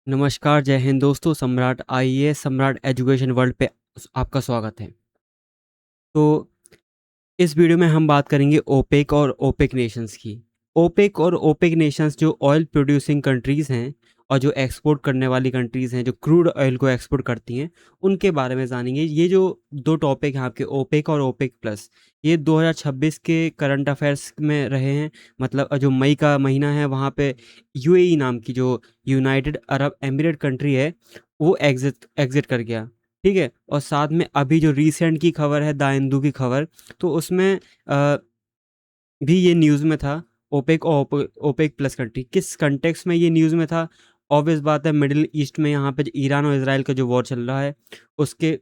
नमस्कार, जय हिंद दोस्तों। सम्राट आईएएस, सम्राट एजुकेशन वर्ल्ड पे आपका स्वागत है। तो इस वीडियो में हम बात करेंगे ओपेक और ओपेक नेशंस की। ओपेक और ओपेक नेशंस जो ऑयल प्रोड्यूसिंग कंट्रीज़ हैं और जो एक्सपोर्ट करने वाली कंट्रीज़ हैं, जो क्रूड ऑयल को एक्सपोर्ट करती हैं, उनके बारे में जानेंगे। ये जो दो टॉपिक हैं आपके, ओपेक और ओपेक प्लस, ये 2026 के करंट अफेयर्स में रहे हैं। मतलब जो मई का महीना है, वहाँ पे यूएई नाम की जो यूनाइटेड अरब एमिरेट कंट्री है, वो एग्जिट एग्जिट कर गया। ठीक है। और साथ में अभी जो रिसेंट की खबर है, द हिंदू की खबर, तो उसमें भी ये न्यूज़ में था। ओपेक और ओपेक प्लस कंट्री किस कंटेक्स्ट में ये न्यूज़ में था? ऑब्वियस बात है, मिडिल ईस्ट में यहाँ पे जो ईरान और इसराइल का जो वॉर चल रहा है, उसके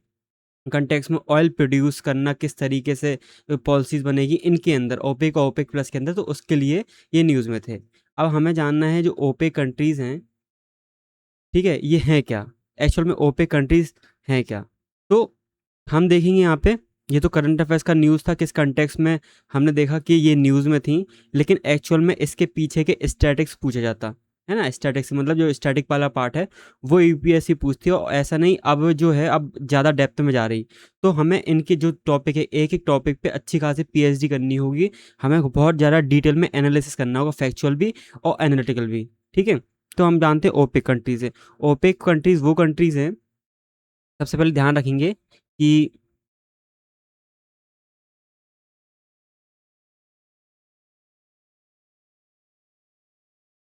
कंटेक्स्ट में ऑयल प्रोड्यूस करना किस तरीके से पॉलिसीज़ बनेगी इनके अंदर, ओपेक और ओपेक प्लस के अंदर, तो उसके लिए ये न्यूज़ में थे। अब हमें जानना है जो ओपेक कंट्रीज़ हैं, ठीक है, ये हैं क्या? एक्चुअल में ओपेक कंट्रीज़ हैं क्या? तो हम देखेंगे यहाँ पे, ये तो करंट अफेयर्स का न्यूज़ था, किस कंटेक्स्ट में हमने देखा कि ये न्यूज़ में थी, लेकिन एक्चुअल में इसके पीछे के स्टैटिक्स पूछा जाता है ना। स्टैटिक्स मतलब जो स्टैटिक वाला पार्ट है, वो यूपीएससी पूछती है। और ऐसा नहीं, अब जो है अब ज़्यादा डेप्थ में जा रही, तो हमें इनके जो टॉपिक है, एक एक टॉपिक पे अच्छी खासी पीएचडी करनी होगी। हमें बहुत ज़्यादा डिटेल में एनालिसिस करना होगा, फैक्चुअल भी और एनालिटिकल भी। ठीक है। तो हम जानते हैं ओपेक कंट्रीज़ है। ओपेक कंट्रीज़ वो कंट्रीज़ हैं, सबसे पहले ध्यान रखेंगे कि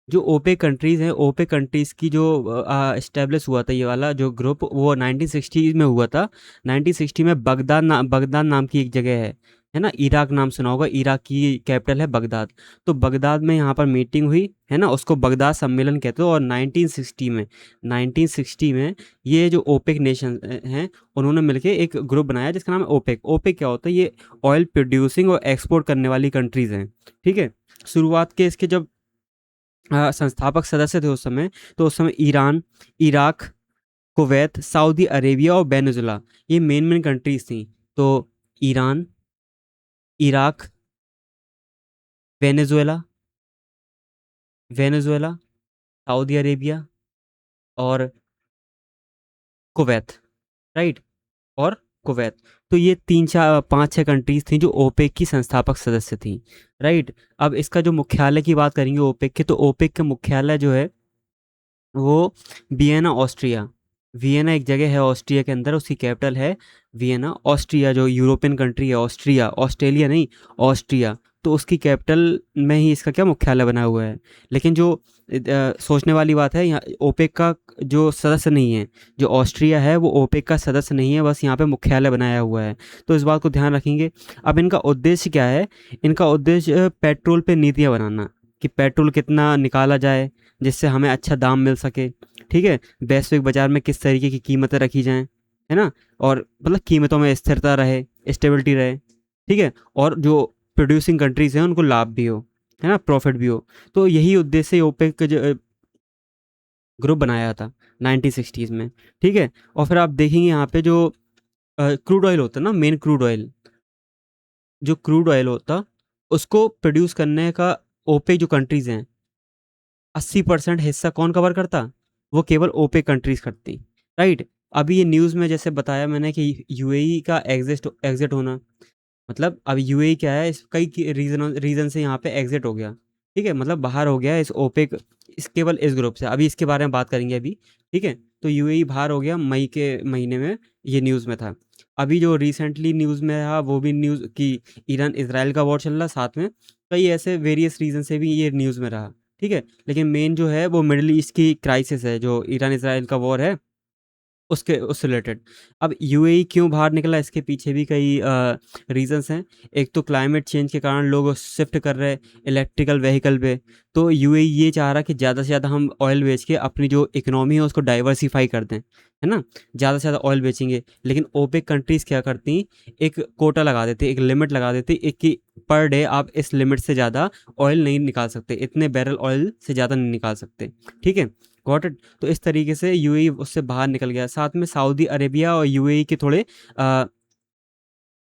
जो ओपेक कंट्रीज़ हैं, ओपेक कंट्रीज़ की जो इस्टेब्लिश हुआ था ये वाला जो ग्रुप, वो 1960 में हुआ था। 1960 में बगदाद नाम की एक जगह है ना, इराक नाम सुना होगा, इराक की कैपिटल है बगदाद। तो बगदाद में यहाँ पर मीटिंग हुई है ना, उसको बगदाद सम्मेलन कहते हैं। और 1960 में ये जो ओपेक नेशन हैं, उन्होंने मिलकर एक ग्रुप बनाया जिसका नाम है ओपेक। ओपेक क्या होता है? ये ऑयल प्रोड्यूसिंग और एक्सपोर्ट करने वाली कंट्रीज़ हैं। ठीक है। शुरुआत के इसके जब संस्थापक सदस्य थे उस समय, तो उस समय Iran, Iraq, Kuwait, Saudi Arabia और वेनेजुला, ये मेन मेन कंट्रीज थी। तो Iran, Iraq, Venezuela, Venezuela, Saudi Arabia और कुवैत, राइट, और कुवैत। तो ये तीन चार पाँच छः कंट्रीज थी जो ओपेक की संस्थापक सदस्य थी, राइट। अब इसका जो मुख्यालय की बात करेंगे ओपेक के, तो ओपेक का मुख्यालय जो है वो वियना, ऑस्ट्रिया। वियना एक जगह है ऑस्ट्रिया के अंदर, उसकी कैपिटल है वियना। ऑस्ट्रिया जो यूरोपियन कंट्री है, ऑस्ट्रिया, ऑस्ट्रेलिया नहीं, ऑस्ट्रिया, तो उसकी कैपिटल में ही इसका क्या मुख्यालय बना हुआ है। लेकिन जो सोचने वाली बात है, यहाँ ओपेक का जो सदस्य नहीं है, जो ऑस्ट्रिया है, वो ओपेक का सदस्य नहीं है, बस यहाँ पे मुख्यालय बनाया हुआ है। तो इस बात को ध्यान रखेंगे। अब इनका उद्देश्य क्या है? इनका उद्देश्य पेट्रोल पे नीतियाँ बनाना, कि पेट्रोल कितना निकाला जाए जिससे हमें अच्छा दाम मिल सके। ठीक है। वैश्विक बाजार में किस तरीके की कीमतें रखी जाएं, है ना, और मतलब कीमतों में स्थिरता रहे, स्टेबिलिटी रहे। ठीक है। और जो प्रोड्यूसिंग कंट्रीज हैं उनको लाभ भी हो, है ना, प्रॉफिट भी हो। तो यही उद्देश्य ओपेक का जो ग्रुप बनाया था 1960s में। ठीक है। और फिर आप देखेंगे यहाँ पे जो क्रूड ऑयल होता है ना, मेन क्रूड ऑयल, जो क्रूड ऑयल होता, उसको प्रोड्यूस करने का ओपेक जो कंट्रीज हैं, 80% हिस्सा कौन कवर करता? वो केवल ओपेक कंट्रीज करती, राइट। अभी ये न्यूज़ में जैसे बताया मैंने कि यूएई का एग्जिट एग्जिट होना, मतलब अब यूएई क्या है, इस कई रीजन से यहाँ पे एग्जिट हो गया। ठीक है, मतलब बाहर हो गया इस ओपेक, इस केवल इस ग्रुप से। अभी इसके बारे में बात करेंगे अभी। ठीक है। तो यूएई बाहर हो गया मई के महीने में, ये न्यूज़ में था। अभी जो रिसेंटली न्यूज़ में रहा, वो भी न्यूज़ कि ईरान इसराइल का वॉर चल रहा, साथ में कई ऐसे वेरियस रीजन से भी ये न्यूज़ में रहा। ठीक है। लेकिन मेन जो है वो मिडिल ईस्ट की क्राइसिस है, जो ईरान इसराइल का वॉर है, उसके उससे रिलेटेड। अब यूएई क्यों बाहर निकला, इसके पीछे भी कई रीजंस हैं। एक तो क्लाइमेट चेंज के कारण लोग शिफ्ट कर रहे हैं इलेक्ट्रिकल व्हीकल पे। तो यूएई ये चाह रहा कि ज़्यादा से ज़्यादा हम ऑयल बेच के अपनी जो इकोनॉमी है उसको डाइवर्सिफाई कर दें, है ना, ज़्यादा से ज़्यादा ऑयल बेचेंगे। लेकिन ओपेक कंट्रीज़ क्या करती, एक कोटा लगा देती, एक लिमिट लगा देती, एक कि पर डे आप इस लिमिट से ज़्यादा ऑयल नहीं निकाल सकते, इतने बैरल ऑयल से ज़्यादा नहीं निकाल सकते। ठीक है। Got it. तो इस तरीके से यूएई उससे बाहर निकल गया। साथ में सऊदी अरेबिया और यूएई के थोड़े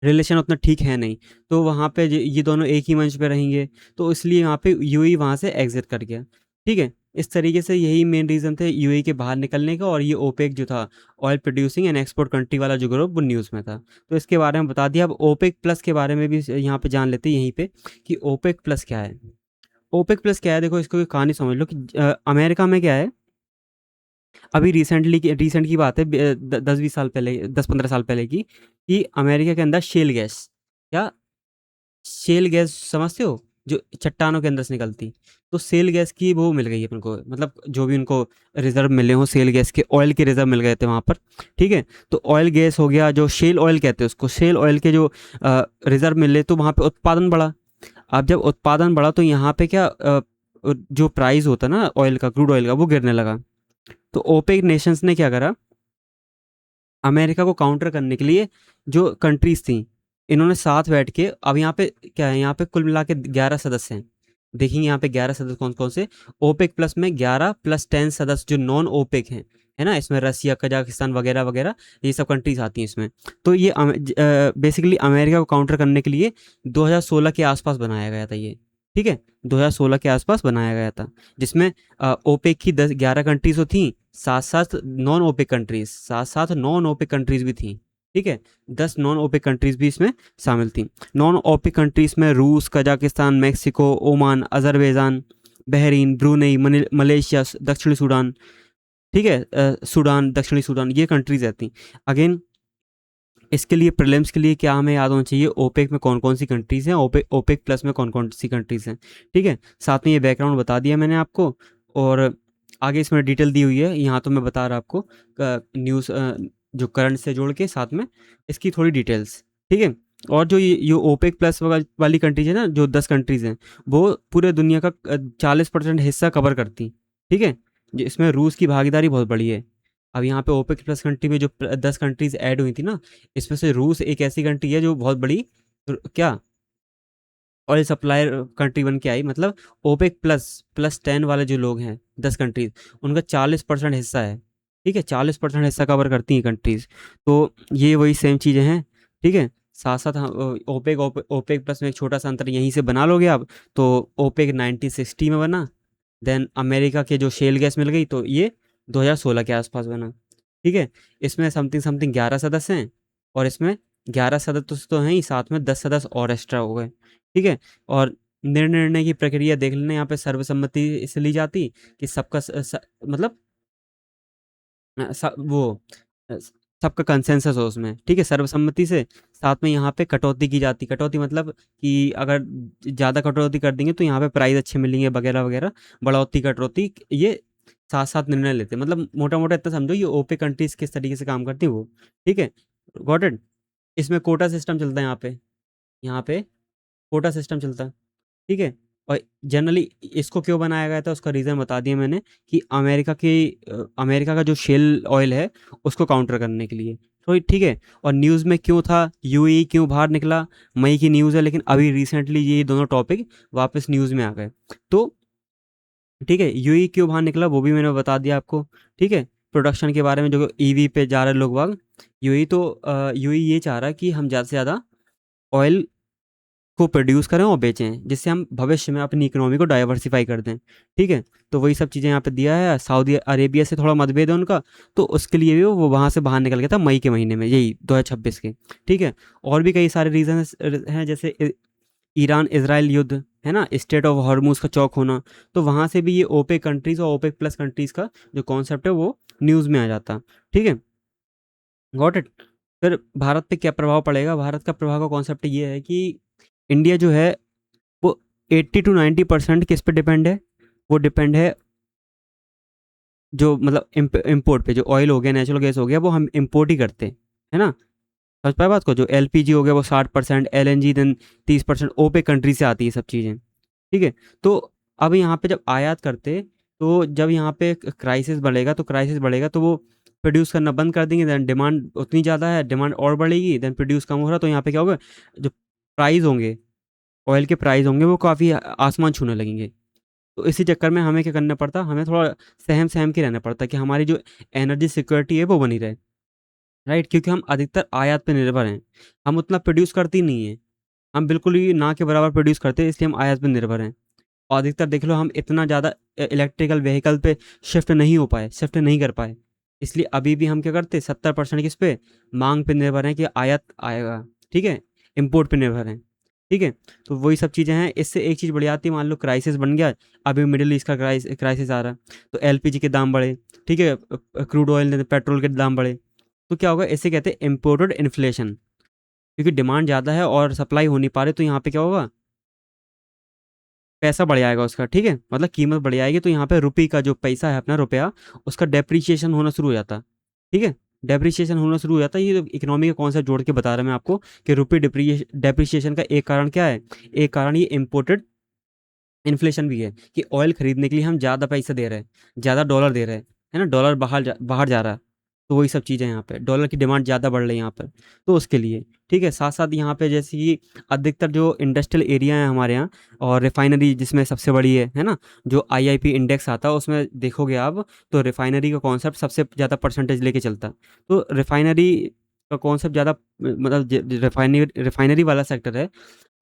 रिलेशन उतना ठीक है नहीं, तो वहाँ पे ये दोनों एक ही मंच पे रहेंगे, तो इसलिए यहाँ पे यूएई वहाँ से एग्जिट कर गया। ठीक है। इस तरीके से यही मेन रीज़न थे यूएई के बाहर निकलने का, और ये ओपेक जो था, oil producing and export country वाला जो ग्रुप, वो न्यूज़ में था। तो इसके बारे में बता दिया। अब ओपेक प्लस के बारे में भी यहाँ पे जान लेते हैं यहीं पे, कि ओपेक प्लस क्या है। ओपेक प्लस क्या है, देखो इसको एक कहानी समझ लो कि अमेरिका में क्या है, अभी रिसेंट की बात है, 10-20 साल पहले, 10-15 साल पहले की, कि अमेरिका के अंदर शेल गैस, क्या शेल गैस समझते हो, जो चट्टानों के अंदर से निकलती, तो सेल गैस की वो मिल गई है अपन को, मतलब जो भी उनको रिजर्व मिले हों सेल गैस के, ऑयल के रिजर्व मिल गए थे वहाँ पर। ठीक है, तो ऑयल गैस हो गया, जो शेल ऑयल कहते हैं उसको, शेल ऑयल के जो रिजर्व मिले, तो वहाँ पे उत्पादन बढ़ा। अब जब उत्पादन बढ़ा तो यहाँ पे क्या, जो प्राइस होता है ना ऑयल का, क्रूड ऑयल का, वो गिरने लगा। तो ओपेक नेशंस ने क्या करा, अमेरिका को काउंटर करने के लिए, जो कंट्रीज थी, इन्होंने साथ बैठ के, अब यहाँ पे क्या है, यहाँ पे कुल मिला के 11 सदस्य हैं। देखेंगे यहाँ पे 11 सदस्य कौन कौन से, ओपेक प्लस में 11 + 10 सदस्य जो नॉन ओपेक हैं, है ना, इसमें रसिया, कजाकिस्तान वगैरह वगैरह, ये सब कंट्रीज आती हैं इसमें। तो ये बेसिकली अमेरिका को काउंटर करने के लिए 2016 के आसपास बनाया गया था ये। ठीक है, 2016 के आसपास बनाया गया था, जिसमें ओपेक की 10-11 कंट्रीज तो थी, साथ साथ नॉन ओपेक कंट्रीज, साथ साथ नॉन ओपेक कंट्रीज भी थी। ठीक है, 10 नॉन ओपेक कंट्रीज भी इसमें शामिल थी। नॉन ओपेक कंट्रीज में रूस, Kazakhstan, Mexico, Oman, Azerbaijan, Bahrain, Brunei, Malaysia, दक्षिणी सूडान। ठीक है, सूडान, दक्षिणी सूडान, ये कंट्रीज रहती। अगेन, इसके लिए प्रीलिम्स के लिए क्या हमें याद होना चाहिए, ओपेक में कौन कौन सी कंट्रीज़ हैं, ओपेक ओपेक प्लस में कौन कौन सी कंट्रीज़ हैं। ठीक है, साथ में ये बैकग्राउंड बता दिया मैंने आपको, और आगे इसमें डिटेल दी हुई है, यहाँ तो मैं बता रहा आपको न्यूज़, जो करंट से जोड़ के साथ में इसकी थोड़ी डिटेल्स। ठीक है, और जो ये ओपेक प्लस वाली कंट्रीज है ना, जो 10 कंट्रीज़ हैं, वो पूरे दुनिया का 40% हिस्सा कवर करती। ठीक है, इसमें रूस की भागीदारी बहुत बड़ी है। अब यहाँ पे ओपेक प्लस कंट्री में जो 10 कंट्रीज ऐड हुई थी ना, इसमें से रूस एक ऐसी कंट्री है जो बहुत बड़ी, क्या, ऑयल सप्लायर कंट्री बन के आई। मतलब ओपेक +10 वाले जो लोग हैं, 10 कंट्रीज, उनका 40% हिस्सा है। ठीक है, 40% हिस्सा कवर करती हैं कंट्रीज। तो ये वही सेम चीज़ें हैं। ठीक है, साथ साथ ओपेक ओपेक प्लस में एक छोटा सा अंतर यहीं से बना लोगे आप। तो ओपेक 1960 में बना, देन अमेरिका के जो शेल गैस मिल गई, तो ये 2016 के आसपास बना। ठीक है, इसमें समथिंग समथिंग 11 सदस्य हैं, और इसमें 11 सदस्य तो हैं ही, साथ में 10 सदस्य और एक्स्ट्रा हो गए। ठीक है, और निर्णय की प्रक्रिया देख लेना, यहाँ पे सर्वसम्मति से ली जाती, कि सबका मतलब वो अ, सबका कंसेंसस हो उसमें। ठीक है, सर्वसम्मति से, साथ में यहाँ पे कटौती की जाती, कटौती मतलब कि अगर ज़्यादा कटौती कर देंगे तो यहाँ पे प्राइस अच्छे मिलेंगे वगैरह वगैरह, बढ़ोतरी कटौती, ये साथ साथ निर्णय लेते हैं। मतलब मोटा मोटा इतना समझो, ये ओपेक कंट्रीज किस तरीके से काम करती है वो। ठीक है, गॉट इट। इसमें कोटा सिस्टम चलता है, यहाँ पे कोटा सिस्टम चलता है। ठीक है, और जनरली इसको क्यों बनाया गया था, उसका रीज़न बता दिया मैंने, कि अमेरिका का जो शेल ऑयल है, उसको काउंटर करने के लिए। तो ठीक है, और न्यूज़ में क्यों था, यूएई क्यों बाहर निकला, मई की न्यूज़ है, लेकिन अभी रिसेंटली ये दोनों टॉपिक वापस न्यूज़ में आ गए। तो ठीक है, यूएई क्यों बाहर निकला वो भी मैंने बता दिया आपको। ठीक है, प्रोडक्शन के बारे में, जो ईवी पे जा रहे लोग बाग, यूएई ये चाह रहा है कि हम ज़्यादा से ज़्यादा ऑयल को प्रोड्यूस करें और बेचें, जिससे हम भविष्य में अपनी इकोनॉमी को डाइवर्सिफाई कर दें। ठीक है, तो वही सब चीज़ें यहाँ पे दिया है। सऊदी अरेबिया से थोड़ा मतभेद है उनका, तो उसके लिए भी वो वहाँ से बाहर निकल गया था मई के महीने में, यही 2026 के। ठीक है, और भी कई सारे रीज़न हैं, जैसे ईरान इसराइल युद्ध, है ना, स्टेट ऑफ हॉर्मूज का चौक होना, तो वहाँ से भी ये ओपेक कंट्रीज़ और ओपेक प्लस कंट्रीज़ का जो कॉन्सेप्ट है वो न्यूज़ में आ जाता। ठीक है, गॉट इट। फिर भारत पे क्या प्रभाव पड़ेगा, भारत का प्रभाव का कॉन्सेप्ट ये है कि इंडिया जो है वो 80 to 90% किस पे डिपेंड है, वो डिपेंड है, जो मतलब इम्पोर्ट पे, जो ऑयल हो गया, नेचुरल गैस हो गया, वो हम इम्पोर्ट ही करते हैं, है ना। समझ पाए बात को, जो एलपीजी हो गया वो 60%, एलएनजी देन 30% ओपेक कंट्री से आती है सब चीज़ें। ठीक है, तो अब यहाँ पे जब आयात करते, तो जब यहाँ पे क्राइसिस बढ़ेगा तो वो प्रोड्यूस करना बंद कर देंगे, देन डिमांड उतनी ज़्यादा है, डिमांड और बढ़ेगी, देन प्रोड्यूस कम हो रहा, तो यहाँ पे क्या होगा, जो प्राइस होंगे, ऑयल के प्राइस होंगे, वो काफ़ी आसमान छूने लगेंगे। तो इसी चक्कर में हमें क्या करना पड़ता, हमें थोड़ा सहम सहम के रहना पड़ता, कि हमारी जो एनर्जी सिक्योरिटी है वो बनी रहे। राइट, क्योंकि हम अधिकतर आयात पे निर्भर हैं, हम उतना प्रोड्यूस करते ही नहीं हैं, हम बिल्कुल ही ना के बराबर प्रोड्यूस करते हैं, इसलिए हम आयात पे निर्भर हैं। अधिकतर देख लो हम इतना ज़्यादा इलेक्ट्रिकल व्हीकल पे शिफ्ट नहीं हो पाए, शिफ्ट नहीं कर पाए। इसलिए अभी भी हम क्या करते, 70% किस पे, मांग पे निर्भर हैं कि आयात आएगा, ठीक है, इम्पोर्ट पे निर्भर हैं, ठीक है। तो वही सब चीज़ें हैं। इससे एक चीज़ बढ़ जाती है, मान लो क्राइसिस बन गया, अभी मिडिल ईस्ट का क्राइसिस आ रहा है, तो एलपीजी के दाम बढ़े, ठीक है, क्रूड ऑयल पेट्रोल के दाम बढ़े, तो क्या होगा, इसे कहते हैं इम्पोर्टेड इन्फ्लेशन, क्योंकि डिमांड ज़्यादा है और सप्लाई हो नहीं पा रही, तो यहाँ पे क्या होगा, पैसा बढ़ जाएगा उसका, ठीक है, मतलब कीमत बढ़ जाएगी। तो यहाँ पे रुपये का जो पैसा है अपना रुपया, उसका डेप्रिसिएशन होना शुरू हो जाता, ठीक है, डेप्रिसिएशन होना शुरू हो जाता है। ये इकोनॉमी का कॉन्सेप्ट जोड़ के बता रहा मैं आपको कि रुपये डेप्रिसिएशन का एक कारण क्या है, एक कारण ये इम्पोर्टेड इन्फ्लेशन भी है, कि ऑयल खरीदने के लिए हम ज़्यादा पैसा दे रहे हैं, ज़्यादा डॉलर दे रहे हैं, है ना, डॉलर बाहर जा रहा है। तो वही सब चीज़ें यहाँ पे, डॉलर की डिमांड ज़्यादा बढ़ रही है यहाँ पर, तो उसके लिए, ठीक है। साथ साथ यहाँ पे जैसे कि अधिकतर जो इंडस्ट्रियल एरिया है हमारे यहाँ, और रिफाइनरी जिसमें सबसे बड़ी है ना, जो आईआईपी इंडेक्स आता है उसमें देखोगे आप, तो रिफाइनरी का कॉन्सेप्ट सबसे ज़्यादा परसेंटेज लेके चलता है। तो रिफाइनरी का कॉन्सेप्ट ज़्यादा, मतलब रिफाइनरी रिफाइनरी वाला सेक्टर है,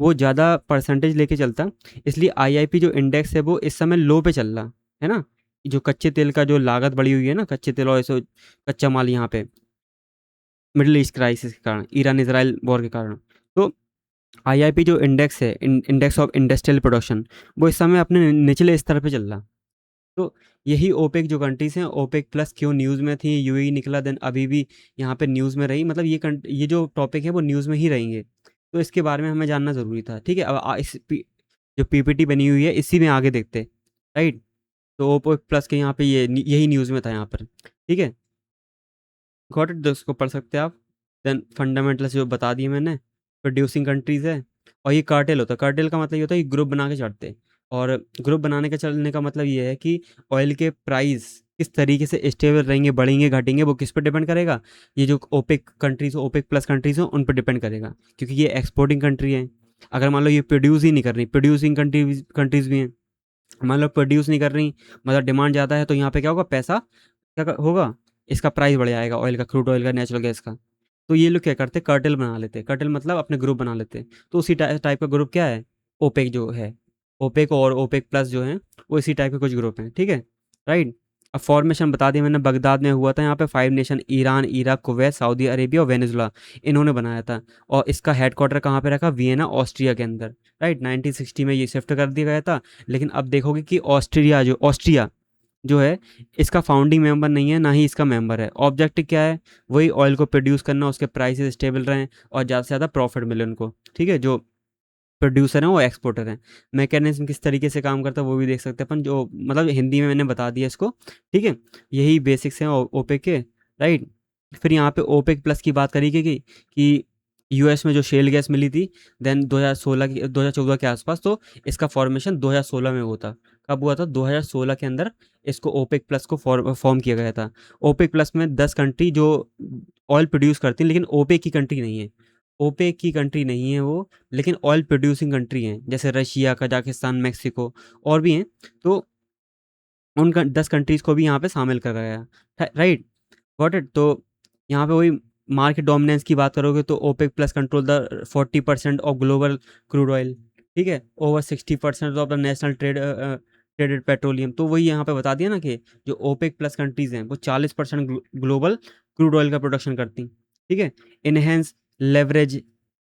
वो ज़्यादा परसेंटेज लेके चलता, इसलिए आईआईपी जो इंडेक्स है वो इस समय लो पे चल रहा है ना। जो कच्चे तेल का जो लागत बढ़ी हुई है ना, कच्चे तेल और ऐसे कच्चा माल यहाँ पे, मिडिल ईस्ट क्राइसिस के कारण, ईरान इसराइल वॉर के कारण, तो आईआईपी जो इंडेक्स है, इंडेक्स ऑफ इंडस्ट्रियल प्रोडक्शन, वो इस समय अपने निचले स्तर पे चल रहा। तो यही ओपेक जो कंट्रीज़ हैं, ओपेक प्लस क्यों न्यूज़ में थी, यूएई निकला, देन अभी भी यहाँ पे न्यूज़ में रही, मतलब ये जो टॉपिक है वो न्यूज़ में ही रहेंगे। तो इसके बारे में हमें जानना ज़रूरी था, ठीक है। अब जो पीपीटी बनी हुई है इसी में आगे देखते, राइट। तो ओपेक प्लस के यहाँ पे यही न्यूज़ में था यहाँ पर, ठीक है। गॉट इट, उसको पढ़ सकते हैं आप। देन फंडामेंटल्स जो बता दिए मैंने, प्रोड्यूसिंग कंट्रीज़ है, और ये कार्टेल होता है। कार्टेल का मतलब ये होता है कि ग्रुप बना के चढ़ते हैं, और ग्रुप बनाने का चलने का मतलब ये है कि ऑयल के प्राइस किस तरीके से स्टेबल रहेंगे, बढ़ेंगे घटेंगे, वो किस पर डिपेंड करेगा, ये जो OPEC countries, OPEC plus countries हो, उन पर डिपेंड करेगा, क्योंकि ये एक्सपोर्टिंग कंट्री है। अगर मान लो ये प्रोड्यूस ही नहीं कर रही, प्रोड्यूसिंग कंट्रीज कंट्रीज भी हैं, मान लो प्रोड्यूस नहीं कर रही, मतलब डिमांड ज़्यादा है, तो यहाँ पे क्या होगा, पैसा होगा, इसका प्राइस बढ़ जाएगा, ऑयल का, क्रूड ऑयल का, नेचुरल गैस का। तो ये लोग क्या करते हैं, कर्टेल बना लेते हैं, कर्टेल मतलब अपने ग्रुप बना लेते हैं। तो उसी टाइप का ग्रुप क्या है, ओपेक जो है, ओपेक और ओपेक प्लस जो है, वो इसी टाइप के कुछ ग्रुप हैं, ठीक है, राइट। अब फॉर्मेशन बता दिया मैंने, बगदाद में हुआ था, यहाँ पे 5 nation, Iran, Iraq, Kuwait, Saudi Arabia और वेनेजुला, इन्होंने बनाया था। और इसका हेडक्वार्टर कहाँ पे रखा, वियना ऑस्ट्रिया के अंदर, राइट। 1960 में ये शिफ्ट कर दिया गया था। लेकिन अब देखोगे कि ऑस्ट्रिया जो है, इसका फाउंडिंग मेंबर नहीं है, ना ही इसका मेंबर है। ऑब्जेक्टिव क्या है, वही ऑयल को प्रोड्यूस करना, उसके प्राइसेस स्टेबल रहें और ज़्यादा से ज़्यादा प्रॉफिट मिले उनको, ठीक है। जो प्रोड्यूसर हैं वो एक्सपोर्टर हैं। मैकेनिज्म किस तरीके से काम करता है वो भी देख सकते हैं अपन, जो मतलब हिंदी में मैंने बता दिया इसको, ठीक है। यही बेसिक्स हैं ओपेक के, राइट। फिर यहाँ पे ओपेक प्लस की बात करी कि यूएस में जो शेल गैस मिली थी, देन 2014 के आसपास, तो इसका फॉर्मेशन 2016 में हुआ था। कब हुआ था, 2016 के अंदर इसको ओपेक प्लस को फॉर्म किया गया था। ओपेक प्लस में 10 कंट्री जो ऑयल प्रोड्यूस करती हैं, लेकिन ओपेक की कंट्री नहीं है, ओपेक की कंट्री नहीं है वो, लेकिन ऑयल प्रोड्यूसिंग कंट्री हैं, जैसे रशिया, कजाकिस्तान, मेक्सिको और भी हैं। तो उन 10 कंट्रीज़ को भी यहाँ पे शामिल करा गया, राइट, गॉट इट। तो यहाँ पे वही मार्केट डोमिनेंस की बात करोगे, तो OPEC plus control the 40% of global crude oil, ठीक है, over 60% of the national traded petroleum. तो वही यहाँ पे बता दिया ना कि जो ओपेक प्लस कंट्रीज़ हैं वो 40% ग्लोबल क्रूड ऑयल का प्रोडक्शन करती, ठीक है। इनहेंस लेवरेज,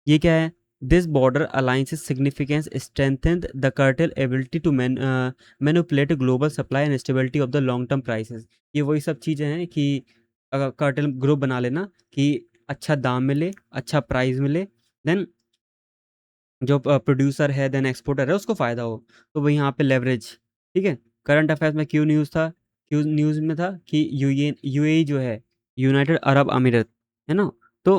ये क्या है, this border alliances significance strengthened the cartel ability to manipulate global supply and stability of the long term prices. ये वही सब चीज़ें हैं कि अगर कार्टेल ग्रुप बना लेना कि अच्छा दाम मिले, अच्छा प्राइस मिले, देन जो प्रोड्यूसर है, देन एक्सपोर्टर है, उसको फ़ायदा हो। तो वही यहाँ पे लेवरेज, ठीक है। करंट अफेयर्स में क्यों न्यूज़ था, क्यों न्यूज़ में था कि यूएई जो है, यूनाइटेड अरब अमीरत, है ना, तो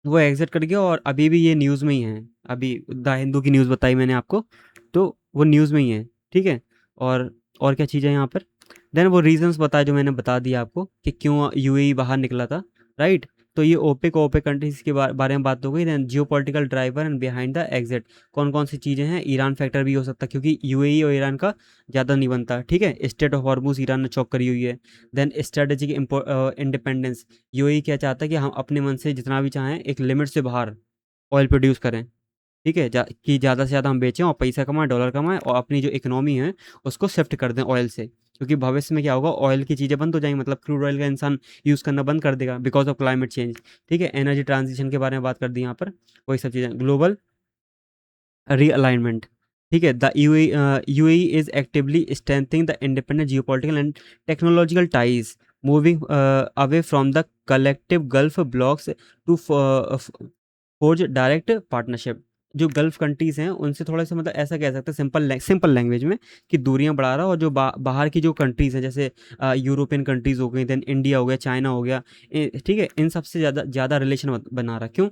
वो एग्ज़िट कर गया, और अभी भी ये न्यूज़ में ही है। अभी द हिंदू की न्यूज़ बताई मैंने आपको, तो वो न्यूज़ में ही है, ठीक है। और क्या चीज़ है यहाँ पर, देन वो रीजंस बताए जो मैंने बता दिया आपको कि क्यों यूएई बाहर निकला था, राइट। तो ये ओपेक कंट्रीज़ के बारे में बात हो गई। Then geopolitical driver and behind the exit, कौन कौन सी चीज़ें हैं, ईरान फैक्टर भी हो सकता है, क्योंकि यूएई और ईरान का ज़्यादा नहीं बनता, ठीक है। स्टेट ऑफ हॉर्मुज़ ईरान ने चौक करी हुई है। देन स्ट्रेटेजिक इंडिपेंडेंस, यूएई क्या चाहता है कि हम अपने मन से जितना भी चाहें एक लिमिट से बाहर ऑयल प्रोड्यूस करें, ठीक है, कि ज़्यादा से ज़्यादा हम बेचें और पैसा कमाएं, डॉलर कमाएं और अपनी जो इकोनॉमी है उसको शिफ्ट कर दें ऑयल से, क्योंकि भविष्य में क्या होगा, ऑयल की चीज़ें बंद हो जाएंगी, मतलब क्रूड ऑयल का इंसान यूज़ करना बंद कर देगा बिकॉज ऑफ क्लाइमेट चेंज। ठीक है, एनर्जी ट्रांजिशन के बारे में बात कर दी यहाँ पर, वही सब चीज़ें, ग्लोबल realignment। ठीक है, the UAE is actively strengthening the independent geopolitical and technological ties, moving away from the collective Gulf blocks to forge direct partnership. जो गल्फ कंट्रीज हैं उनसे थोड़ा सा, मतलब ऐसा कह सकते हैं सिंपल लैंग्वेज में, कि दूरियां बढ़ा रहा है, और जो बाहर की जो कंट्रीज हैं, जैसे यूरोपियन कंट्रीज हो गई, देन इंडिया हो गया, चाइना हो गया, ठीक है, इन सबसे ज़्यादा ज़्यादा रिलेशन बना रहा है। क्यों?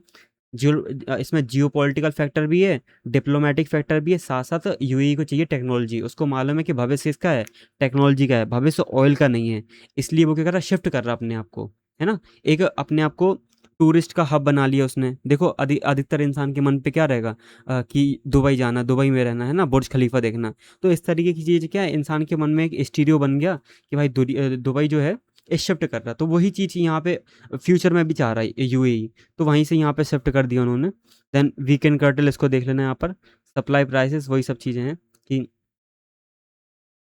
इसमें जियोपॉलिटिकल फैक्टर भी है, डिप्लोमेटिक फैक्टर भी है, साथ साथ यूएई को चाहिए टेक्नोलॉजी, उसको मालूम है कि भविष्य इसका है, टेक्नोलॉजी का है, भविष्य ऑयल का नहीं है। इसलिए वो क्या कर रहा है, शिफ्ट कर रहा है अपने आप को, है ना, एक अपने आप को टूरिस्ट का हब बना लिया उसने। देखो अधिकतर इंसान के मन पे क्या रहेगा, कि दुबई जाना, दुबई में रहना, है ना, बुर्ज खलीफा देखना। तो इस तरीके की चीज़ क्या है, इंसान के मन में एक स्टीरियो बन गया कि भाई दुबई जो है इस शिफ्ट कर रहा, तो वही चीज़ यहाँ पे फ्यूचर में भी चाह रहा है यूएई, तो वहीं से यहाँ पे शिफ्ट कर दिया उन्होंने। देन वीकेंड कर्टल, इसको देख लेना यहाँ पर, सप्लाई प्राइसेस, वही सब चीज़ें हैं कि,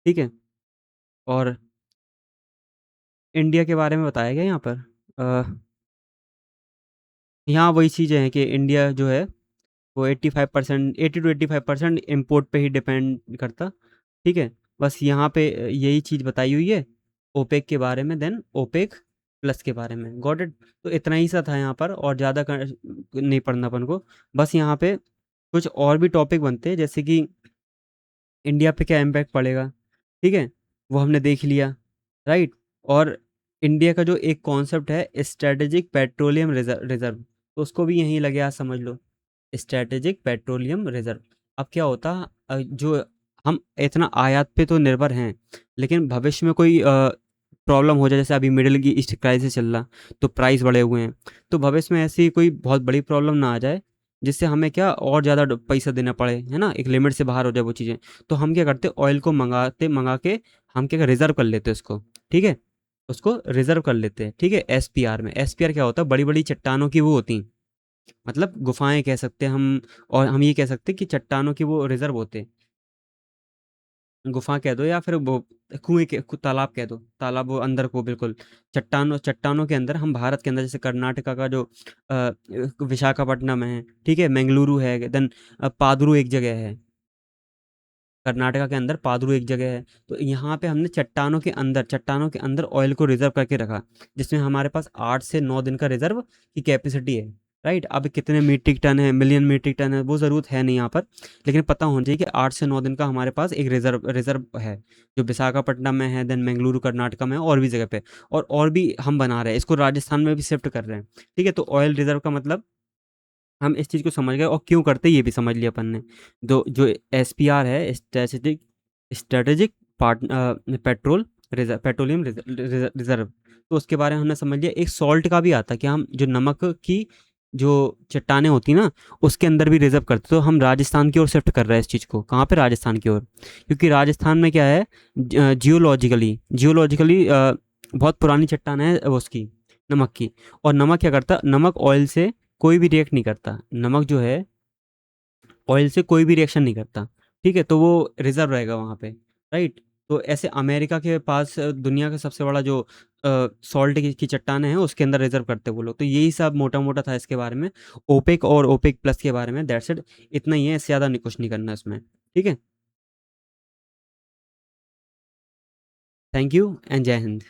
ठीक है। और इंडिया के बारे में बताया गया यहाँ पर, यहाँ वही चीज़ें हैं कि इंडिया जो है वो 85%, 80 to 85% इम्पोर्ट पे ही डिपेंड करता। ठीक है, बस यहाँ पे यही चीज़ बताई हुई है ओपेक के बारे में, देन ओपेक प्लस के बारे में, गॉट इट। तो इतना ही सा था यहाँ पर, और ज़्यादा नहीं पढ़ना अपन को। बस यहाँ पे कुछ और भी टॉपिक बनते हैं, जैसे कि इंडिया पे क्या इम्पैक्ट पड़ेगा, ठीक है, वो हमने देख लिया, राइट। और इंडिया का जो एक कॉन्सेप्ट है स्ट्रेटेजिक पेट्रोलियम रिजर्व, तो उसको भी यहीं लगे आज समझ लो, स्ट्रेटेजिक पेट्रोलियम रिजर्व। अब क्या होता, जो हम इतना आयात पे तो निर्भर हैं, लेकिन भविष्य में कोई प्रॉब्लम हो जाए, जैसे अभी मिडिल ईस्ट क्राइसिस चल रहा, तो प्राइस बढ़े हुए हैं, तो भविष्य में ऐसी कोई बहुत बड़ी प्रॉब्लम ना आ जाए जिससे हमें क्या और ज़्यादा पैसा देना पड़े, है ना, एक लिमिट से बाहर हो जाए वो चीज़ें। तो हम क्या करते, ऑयल को मंगा के हम क्या रिजर्व कर लेते हैं उसको, ठीक है, उसको रिजर्व कर लेते हैं, ठीक है। एसपीआर में, एसपीआर क्या होता है, बड़ी बड़ी चट्टानों की वो होती हैं, मतलब गुफाएं कह सकते हैं हम, और हम ये कह सकते हैं कि चट्टानों की वो रिजर्व होते हैं, गुफा कह दो या फिर वो तालाब कह दो, तालाब वो अंदर को बिल्कुल चट्टानों चट्टानों के अंदर, हम भारत के अंदर जैसे कर्नाटका का जो विशाखापट्टनम है, ठीक है, मंगलुरु है, देन पादरू एक जगह है, कर्नाटका के अंदर पादरू एक जगह है। तो यहाँ पे हमने चट्टानों के अंदर ऑयल को रिजर्व करके रखा, जिसमें हमारे पास 8 से 9 दिन का रिजर्व की कैपेसिटी है, राइट। अब कितने मीट्रिक टन है, मिलियन मीट्रिक टन है, वो ज़रूरत है नहीं यहाँ पर, लेकिन पता होना चाहिए कि 8 से 9 दिन का हमारे पास एक रिजर्व है, जो विशाखापट्टनम में है, देन मंगलुरु कर्नाटका में है, और भी जगह पे, और भी हम बना रहे हैं, इसको राजस्थान में भी शिफ्ट कर रहे हैं। ठीक है, तो ऑयल रिजर्व का मतलब हम इस चीज़ को समझ गए, और क्यों करते ये भी समझ लिया अपन ने। दो जो एसपीआर है, strategic strategic part petrol reserve, petroleum reserve, तो उसके बारे में हमने समझ लिया। एक सॉल्ट का भी आता है कि हम जो नमक की जो चट्टानें होती ना, उसके अंदर भी रिजर्व करते, तो हम राजस्थान की ओर शिफ्ट कर रहे हैं इस चीज़ को। कहाँ पे? राजस्थान की ओर, क्योंकि राजस्थान में क्या है, जियोलॉजिकली बहुत पुरानी चट्टान है वो उसकी, नमक की। और नमक क्या करता, नमक ऑयल से कोई भी रिएक्ट नहीं करता, नमक जो है ऑयल से कोई भी रिएक्शन नहीं करता, ठीक है, तो वो रिजर्व रहेगा वहाँ पे, राइट। तो ऐसे अमेरिका के पास दुनिया का सबसे बड़ा जो सॉल्ट की चट्टानें हैं उसके अंदर रिजर्व करते हैं वो लोग। तो यही सब मोटा मोटा था इसके बारे में, ओपेक और ओपेक प्लस के बारे में, दैट्स इट, इतना ही है, इससे ज़्यादा कुछ नहीं करना इसमें, ठीक है। थैंक यू एंड जय हिंद।